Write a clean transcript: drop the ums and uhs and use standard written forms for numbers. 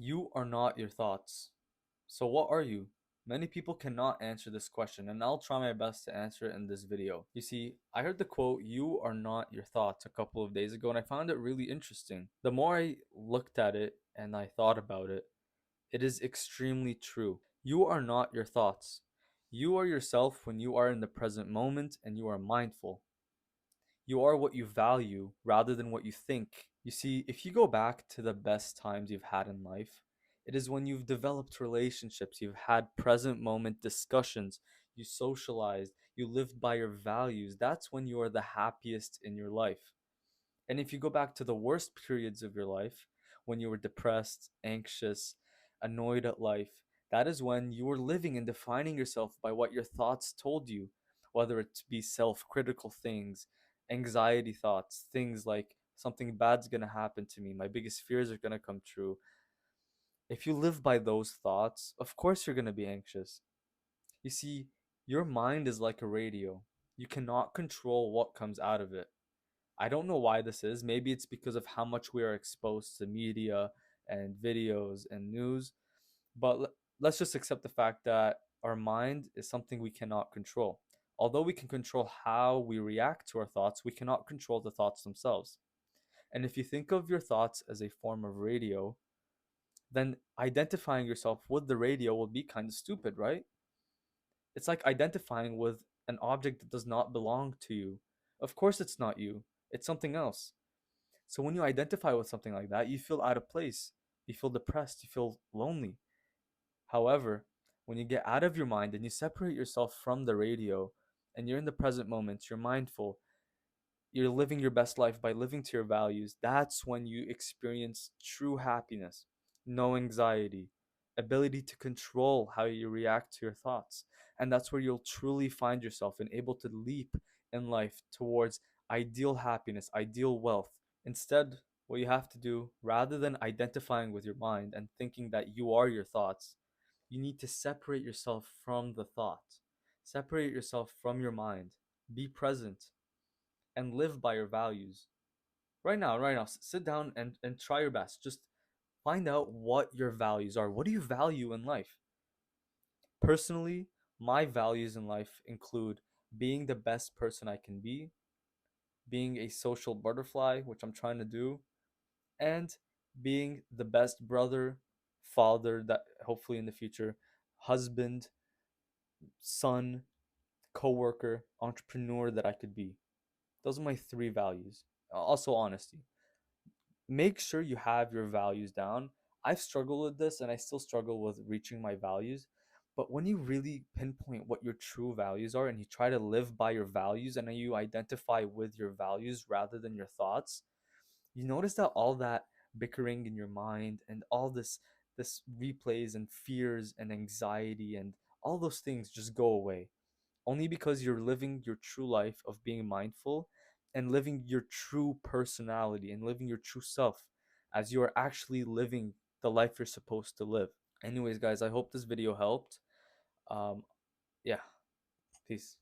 You are not your thoughts. So what are you? Many people cannot answer this question, and I'll try my best to answer it in this video. You see, I heard the quote, "You are not your thoughts," a couple of days ago, and I found it really interesting. The more I looked at it and I thought about it, it is extremely true. You are not your thoughts. You are yourself when you are in the present moment and you are mindful. You are what you value rather than what you think. You see, if you go back to the best times you've had in life, it is when you've developed relationships, you've had present moment discussions, you socialized, you lived by your values. That's when you are the happiest in your life. And if you go back to the worst periods of your life, when you were depressed, anxious, annoyed at life, that is when you were living and defining yourself by what your thoughts told you, whether it be self critical things, anxiety thoughts, things like something bad's gonna happen to me, my biggest fears are gonna come true. If you live by those thoughts, of course you're gonna be anxious. You see, your mind is like a radio. You cannot control what comes out of it. I don't know why this is. Maybe it's because of how much we are exposed to media and videos and news. But let's just accept the fact that our mind is something we cannot control. Although we can control how we react to our thoughts, we cannot control the thoughts themselves. And if you think of your thoughts as a form of radio, then identifying yourself with the radio will be kind of stupid, right? It's like identifying with an object that does not belong to you. Of course, it's not you, it's something else. So when you identify with something like that, you feel out of place. You feel depressed. You feel lonely. However, when you get out of your mind and you separate yourself from the radio and you're in the present moment, you're mindful, you're living your best life by living to your values, that's when you experience true happiness, no anxiety, ability to control how you react to your thoughts. And that's where you'll truly find yourself and able to leap in life towards ideal happiness, ideal wealth. Instead, what you have to do, rather than identifying with your mind and thinking that you are your thoughts, you need to separate yourself from the thought. Separate yourself from your mind. Be present and live by your values. Right now, sit down and try your best. Just find out what your values are. What do you value in life? Personally, my values in life include being the best person I can be, being a social butterfly, which I'm trying to do, and being the best brother, father that hopefully in the future, husband, son, coworker, entrepreneur that I could be. Those are my three values. Also honesty. Make sure you have your values down. I've struggled with this and I still struggle with reaching my values. But when you really pinpoint what your true values are and you try to live by your values and you identify with your values rather than your thoughts, you notice that all that bickering in your mind and all this replays and fears and anxiety and all those things just go away only because you're living your true life of being mindful and living your true personality and living your true self as you are actually living the life you're supposed to live. Anyways, guys, I hope this video helped. Um, yeah, peace.